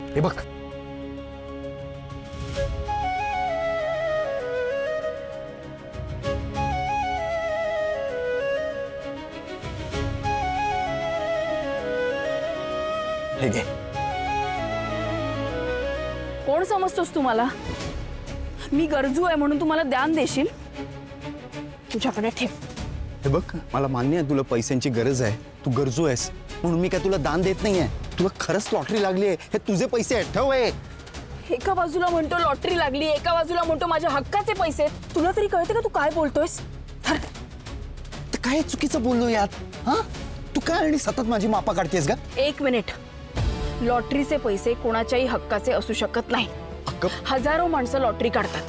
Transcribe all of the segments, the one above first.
हे बघ, हे घे. कोण समजतोस तू मला? मी गरजू आहे म्हणून तू मला दान देशील? तुझ्याकडे ठेव. हे बघ, मला मान्य आहे तुला पैशांची गरज आहे, तू गरजू आहेस, म्हणून मी काय तुला दान देत नाहीये. तुला खरंच लॉटरी लागली आहे, हे तुझे पैसे आहेत, ठेव हे. एका बाजूला म्हणतो लॉटरी लागली, एका बाजूला म्हणतो माझ्या हक्काचे पैसे. तुला तरी कळते का तू काय बोलतोयस? तर काय चुकीचं बोललो यात? हा, तू काय आणि सतत माझी मापा काढतेस का? एक मिनिट. लॉटरीचे पैसे कोणाच्याही हक्काचे असू शकत नाही. हजारो माणसं लॉटरी काढतात,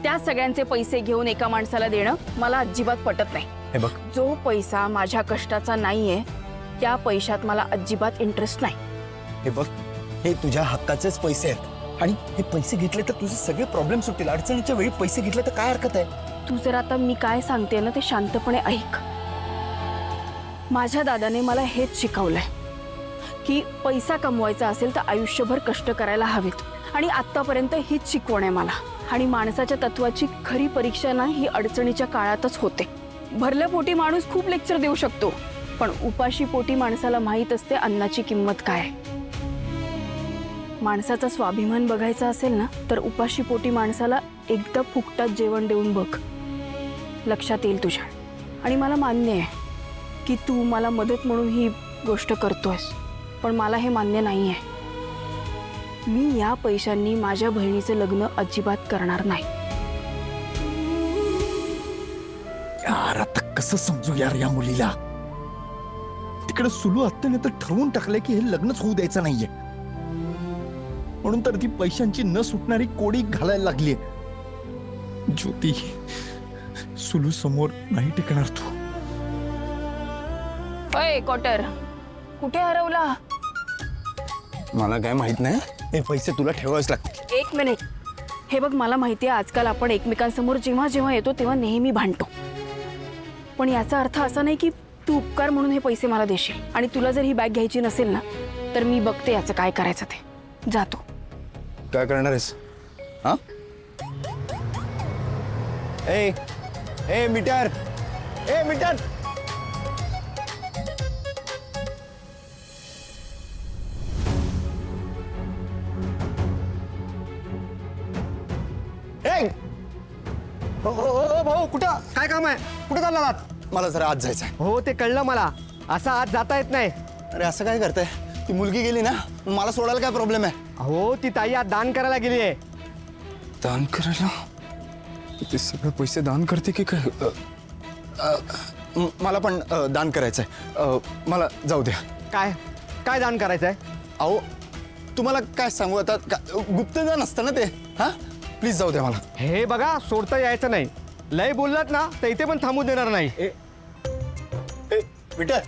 त्या सगळ्यांचे पैसे घेऊन एका माणसाला देणं मला अजिबात पटत नाही. हे बघ, जो पैसा माझ्या कष्टाचा नाहीये त्या पैशात मला अजिबात इंटरेस्ट नाही. हे बघ, हे तुझ्या हक्काचेच पैसे आहेत आणि हे पैसे घेतले तर तुझे सगळे प्रॉब्लेम सुटतील. अडचणीच्या वेळी पैसे घेतले तर काय हरकत आहे? तू जर आता मी काय सांगते ना ते शांतपणे ऐक. माझ्या दादाने मला हेच शिकवलंय की पैसा कमवायचा असेल तर आयुष्यभर कष्ट करायला हवेत, आणि आतापर्यंत हीच शिकवण आहे मला. आणि माणसाच्या तत्वाची खरी परीक्षा ना ही अडचणीच्या काळातच होते. भरल्या पोटी माणूस खूप लेक्चर देऊ शकतो, पण उपाशी पोटी माणसाला माहीत असते अन्नाची किंमत काय आहे. माणसाचा स्वाभिमान बघायचा असेल ना तर उपाशी पोटी माणसाला एकदा फुकटात जेवण देऊन बघ, लक्षात येईल तुझ्या. आणि मला मान्य आहे की तू मला मदत म्हणून ही गोष्ट करतोयस, पण मला हे मान्य नाही आहे. मी या पैशांनी माझ्या बहिणीचं लग्न अजिबात करणार नाही. यार, आता कसं समजू यार या मुलीला? तिकडे सुलू आत्याने तर ठरवून टाकलंय की हे लग्नच होऊ द्यायचं नाहीये, म्हणून तर ती पैशांची न सुटणारी कोडी घालायला लागलीये. ज्योती, सुलू समोर नाही टिकणार तू. अय कॉटर, कुठे हरवला? मला काय माहित नाही, हे पैसे तुला ठेवावेच लागतील. एक मिनिट. हे बघ, मला माहिती आहे आजकाल आपण एकमेकांसमोर जेव्हा जेव्हा येतो तेव्हा नेहमी भांडतो, पण याचा अर्थ असा नाही की तू उपकार म्हणून हे पैसे मला देशील. आणि तुला जर ही बॅग घ्यायची नसेल ना तर मी बघते याचं काय करायचं ते. जातो. काय करणार आहेस? हा, ए ए मीटर, ए मीटर. भाऊ, कुठं काय काम आहे? कुठं चालला आहात? मला जरा आज जायचंय. हो, ते कळलं मला. असा आज जाता येत नाही. अरे असं काय करताय? ती मुलगी गेली ना, मला सोडायला काय प्रॉब्लेम आहे? हो, ती ताई आज दान करायला गेली आहे. दान करायला? ते सगळे पैसे दान करते की काय? मला पण दान करायचंय. मला जाऊ द्या. काय काय दान करायचंय? अहो, तुम्हाला काय सांगू आता, गुप्तदान असतं ना ते. हा, प्लीज जाऊ द्या मला. हे बघा, सोडता यायचं नाही. लय बोललात ना तर इथे पण थांबू देणार नाही. ए विटर,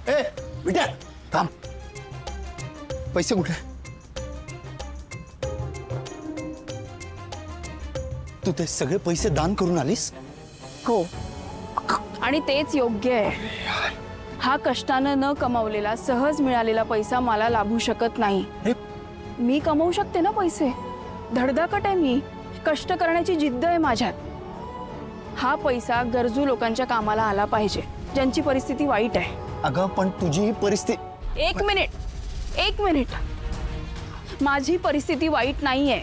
ए विटर, थांब. पैसे कुठे? तू ते सगळे पैसे दान करून आलीस? हो, आणि तेच योग्य आहे. हा कष्टानं न कमावलेला सहज मिळालेला पैसा मला लाभू शकत नाही. मी कमवू शकते ना पैसे, धडधाकट आहे मी, कष्ट करण्याची जिद्द आहे माझ्यात. हा पैसा गरजू लोकांच्या कामाला आला पाहिजे, ज्यांची परिस्थिती वाईट आहे. अगं पण तुझी ही परिस्थिती. एक मिनिट. माझी परिस्थिती वाईट नाहीये.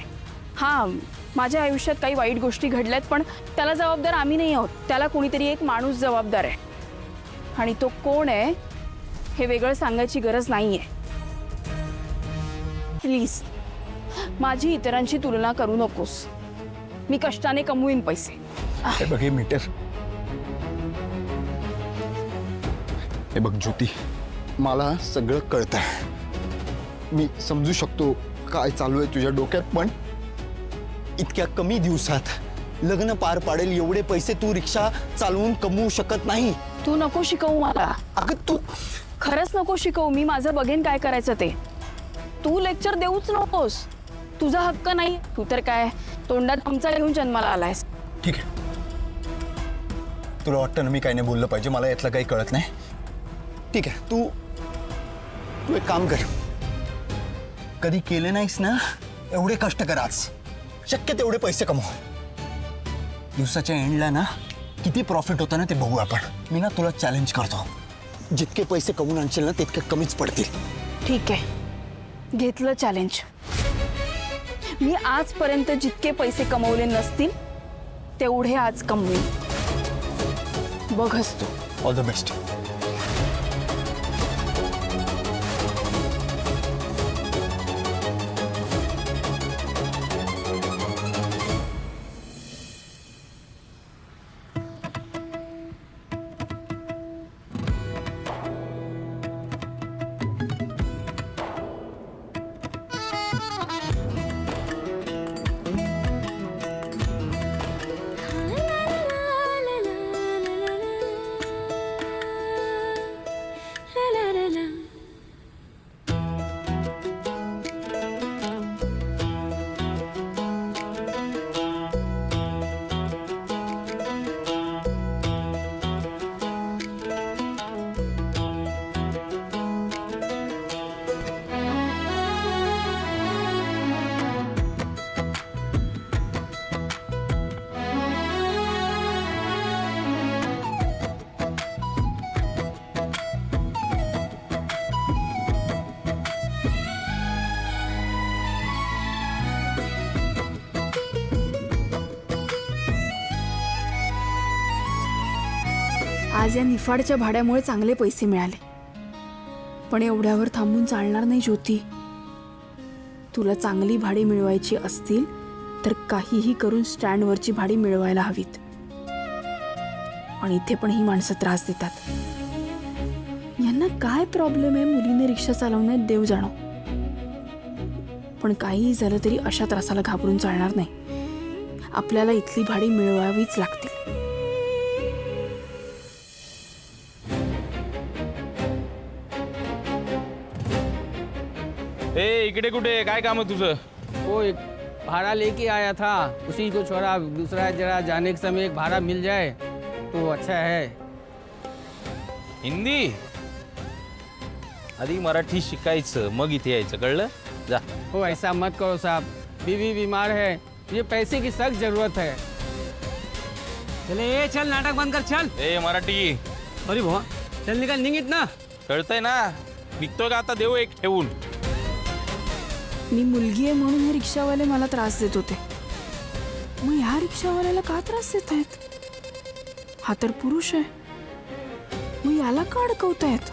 हा, माझ्या आयुष्यात काही वाईट गोष्टी घडल्यात, पण त्याला जबाबदार आम्ही नाही आहोत. त्याला कोणीतरी एक माणूस जबाबदार आहे, आणि तो कोण आहे हे वेगळं सांगायची गरज नाहीये. प्लीज, माझी इतरांची तुलना करू नकोस. मी कष्टाने कमवीन पैसे. हे बघ, हे मीटर. हे बघ ज्योती, मला सगळं कळतंय. मी समजू शकतो काय चालू आहे तुझ्या डोक्यात, पण इतक्या कमी दिवसात लग्न पार पाडेल एवढे पैसे तू रिक्षा चालवून कमवू शकत नाही. तू नको शिकवू मला. अगं तू खरंच नको शिकवू. मी माझं बघेन काय करायचं ते. तू लेक्चर देऊच नकोस. तुझा हक्क नाही. तू तर काय तोंडात आमचा घेऊन जन्माला आलायस. ठीक आहे, तुला वाटतं ना मी काही नाही बोललं पाहिजे, मला यातलं काही कळत नाही. ठीक आहे, तू एक काम कर, कधी केले नाहीस ना, एवढे कष्ट कर आज. शक्य तेवढे पैसे कमव. दिवसाच्या एंडला ना किती प्रॉफिट होतं ना ते बघू आपण. मी ना तुला चॅलेंज करतो, जितके पैसे कमवून आणशील ना तितके कमीच पडतील. ठीक आहे, घेतलं चॅलेंज. मी आजपर्यंत जितके पैसे कमवले नसतील तेवढे आज कमवेन. बघच तू. All the best. आज या निफाडच्या भाड्यामुळे चांगले पैसे मिळाले, पण एवढ्यावर थांबून चालणार नाही ज्योती. तुला चांगली भाडी मिळवायची असतील तर काहीही करून स्टँडवरची भाडी मिळवायला हवीत. पण इथे पण ही माणसं त्रास देतात. यांना काय प्रॉब्लेम आहे मुलीने रिक्षा चालवण्यात देव जाणो. पण काहीही झालं तरी अशा त्रासाला घाबरून चालणार नाही. आपल्याला इथली भाडी मिळवावीच लागतील. ए इकडे कुठे काय काम है तुझं? वो एक भाड़ा लेके आया था, उसी को छोड़ा. दूसरा जरा जाने के समय एक भाड़ा मिल जाए तो अच्छा है. हिंदी आधी मराठी शिकायचं मग इथे यायचं, कळलं? जा. हो ऐसा मत करो साहब, बीवी बीमार है, ये पैसे की सख्त जरूरत है. चले ये चल, नाटक बंद कर चल. ए मराठी अरे भावा चल निकल, निघित ना. कळतंय ना? निघतोय का आता? देऊ एक ठेवून. मी मुलगी आहे म्हणून हे रिक्षावाले मला त्रास देत होते. मग ह्या रिक्षावाल्याला का त्रास देत आहेत? हा तर पुरुष आहे, मग याला का अडकवतायत?